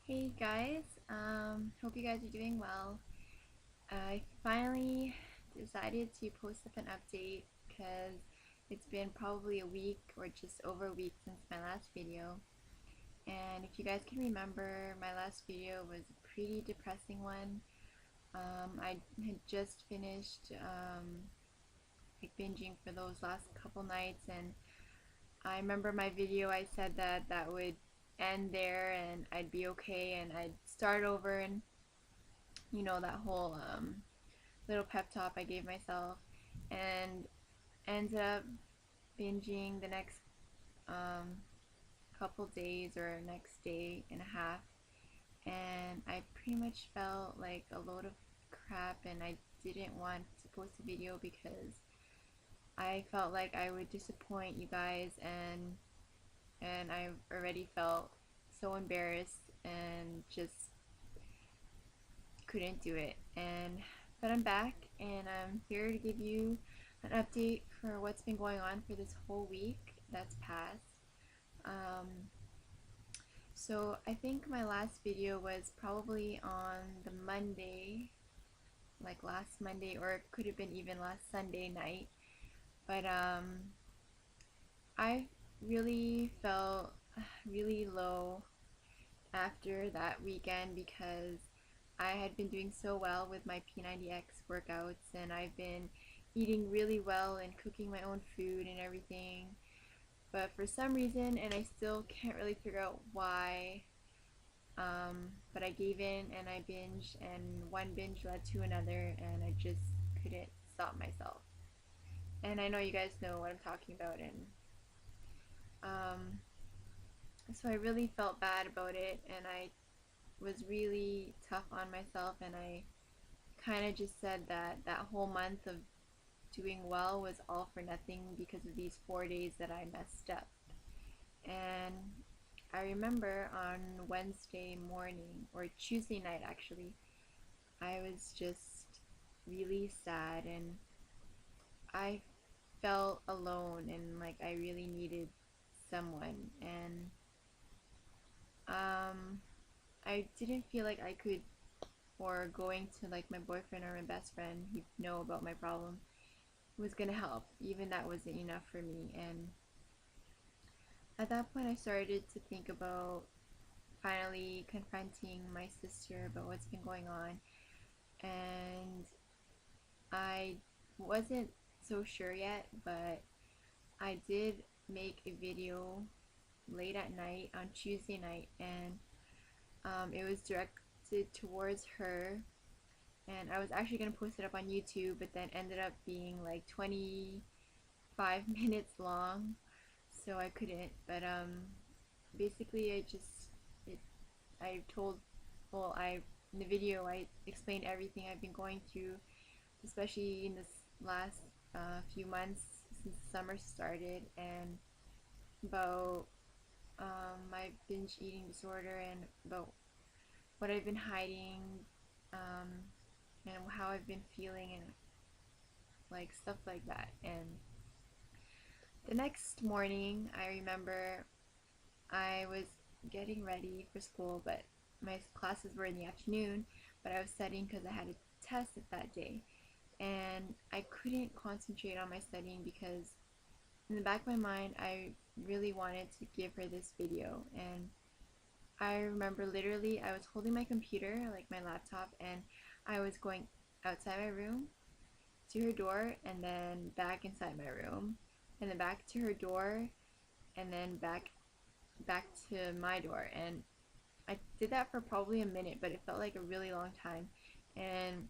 Hey guys, hope you guys are doing well. I finally decided to post up an update because it's been probably a week or just over a week since my last video. And if you guys can remember, my last video was a pretty depressing one. I had just finished like binging for those last couple nights, and I remember my video I said that that would end there and I'd be okay and I'd start over, and that whole little pep talk I gave myself, and ended up binging the next um, couple days or next day and a half, and I pretty much felt like a load of crap, and I didn't want to post a video because I felt like I would disappoint you guys, and I already felt so embarrassed and just couldn't do it. But I'm back and I'm here to give you an update for what's been going on for this whole week that's passed. Um, so I think my last video was probably on the Monday, like last Monday, or it could have been even last Sunday night. But I really felt really low after that weekend because I had been doing so well with my P90X workouts, and I've been eating really well and cooking my own food and everything. But for some reason, and I still can't really figure out why, but I gave in and I binged, and one binge led to another, and I just couldn't stop myself. And I know you guys know what I'm talking about, and um, so I really felt bad about it, and I was really tough on myself, and I kind of just said that that whole month of doing well was all for nothing because of these 4 days that I messed up. And I remember on Wednesday morning, or Tuesday night actually, I was just really sad, and I felt alone, and like I really needed someone, and I didn't feel like I could, or going to like my boyfriend or my best friend who know about my problem was gonna help. Even that wasn't enough for me, and at that point I started to think about finally confronting my sister about what's been going on, and I wasn't so sure yet, but I did make a video late at night on Tuesday night, and it was directed towards her, and I was actually going to post it up on YouTube, but then ended up being like 25 minutes long, so I couldn't. But basically it, I told, well, I in the video I explained everything I've been going through, especially in this last few months since summer started, and about my binge eating disorder, and about what I've been hiding, um, and how I've been feeling, and like stuff like that. And the next morning, I remember I was getting ready for school, but my classes were in the afternoon, but I was studying because I had a test that day. And I couldn't concentrate on my studying because in the back of my mind, I really wanted to give her this video. And I remember literally I was holding my computer, like my laptop, and I was going outside my room to her door, and then back inside my room, and then back to her door, and then back to my door. And I did that for probably a minute, but it felt like a really long time. And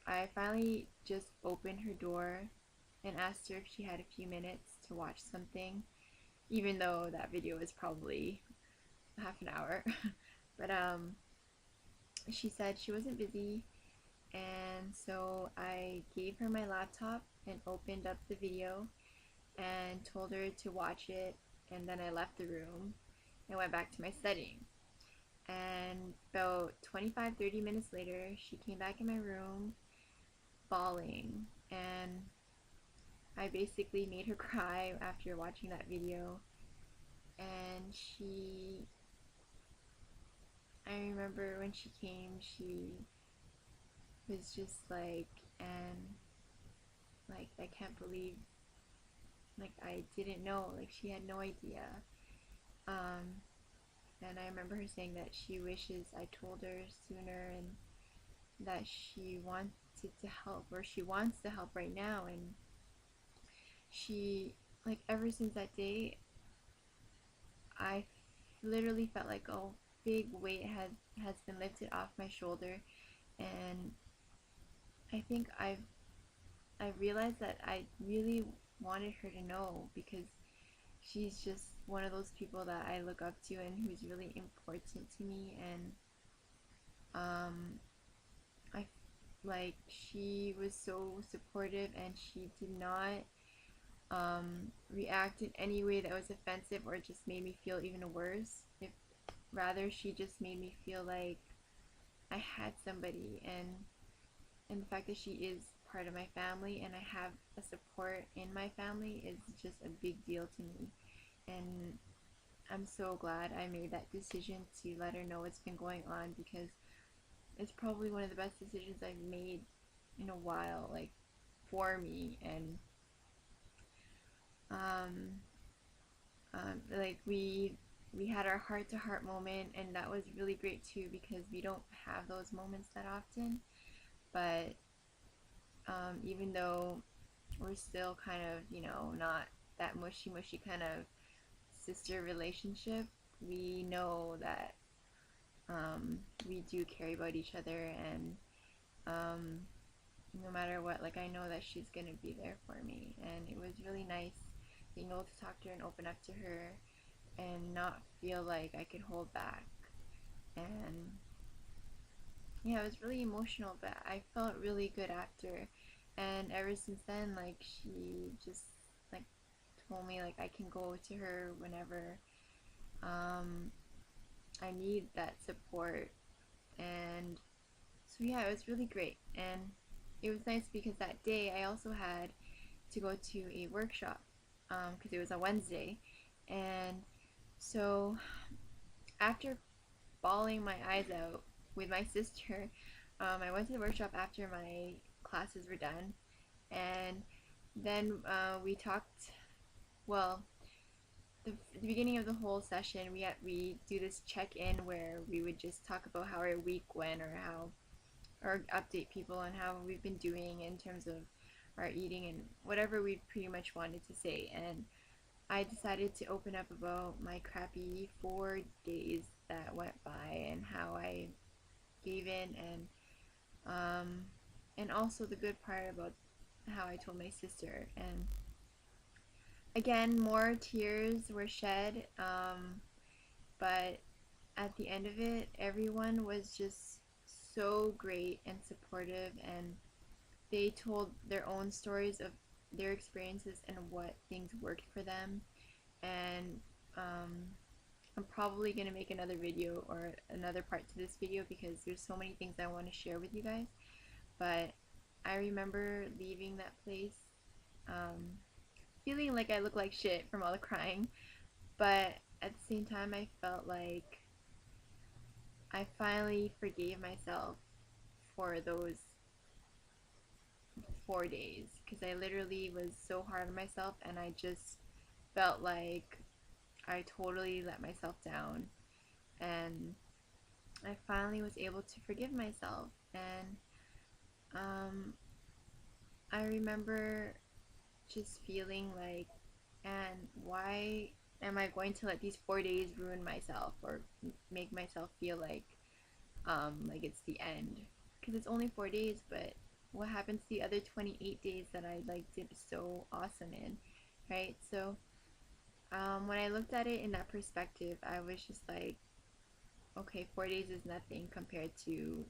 I finally just opened her door and asked her if she had a few minutes to watch something, even though that video was probably half an hour. But she said she wasn't busy, and so I gave her my laptop and opened up the video and told her to watch it, and then I left the room and went back to my studying. And about 25-30 minutes later, she came back in my room bawling, and I basically made her cry after watching that video. And she I remember when she came, she was just like, and like, I can't believe, like, I didn't know, like, she had no idea. Um, and I remember her saying that she wishes I told her sooner, and that she wanted to help, or she wants to help right now. And she, like, ever since that day, I literally felt like a big weight has been lifted off my shoulder. And I think I realized that I really wanted her to know, because she's just one of those people that I look up to and who's really important to me. And um, I like, she was so supportive, and she did not react in any way that was offensive or just made me feel even worse. If rather, she just made me feel like I had somebody. And the fact that she is part of my family and I have a support in my family is just a big deal to me. And I'm so glad I made that decision to let her know what's been going on, because it's probably one of the best decisions I've made in a while, like, for me. And um, like, we had our heart to heart moment, and that was really great too, because we don't have those moments that often. But even though we're still kind of, not that mushy mushy kind of sister relationship, we know that we do care about each other. And um, no matter what, like, I know that she's gonna be there for me. And it was really nice being able to talk to her and open up to her and not feel like I could hold back. And yeah, it was really emotional, but I felt really good after. And ever since then, like, she just, like, told me, like, I can go to her whenever um, I need that support. And so yeah, it was really great. And it was nice because that day I also had to go to a workshop, because it was a Wednesday. And so after bawling my eyes out with my sister, I went to the workshop after my classes were done. And then we talked. Well, the beginning of the whole session, we do this check-in where we would just talk about how our week went, or update people on how we've been doing in terms of our eating and whatever we pretty much wanted to say. And I decided to open up about my crappy 4 days that went by, and how I gave in. Um, and also the good part about how I told my sister. And again, more tears were shed, but at the end of it, everyone was just so great and supportive, and they told their own stories of their experiences and what things worked for them. And I'm probably going to make another video or another part to this video, because there's so many things I want to share with you guys. But I remember leaving that place feeling like I looked like shit from all the crying, but at the same time I felt like I finally forgave myself for those 4 days, because I literally was so hard on myself, and I just felt like I totally let myself down. And I finally was able to forgive myself. And um, I remember just feeling like, and why am I going to let these 4 days ruin myself, or make myself feel like it's the end? Because it's only 4 days, but what happens to the other 28 days that I like did so awesome in, right? So when I looked at it in that perspective, I was just like, okay, 4 days is nothing compared to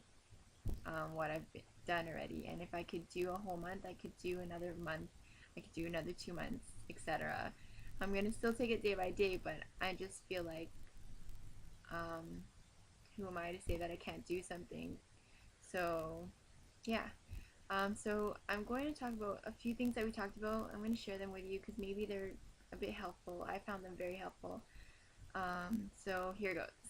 what I've done already. And if I could do a whole month, I could do another month, I could do another 2 months, etc. I'm gonna still take it day by day, but I just feel like, um, who am I to say that I can't do something? So, yeah. So I'm going to talk about a few things that we talked about. I'm going to share them with you because maybe they're a bit helpful. I found them very helpful. So here goes.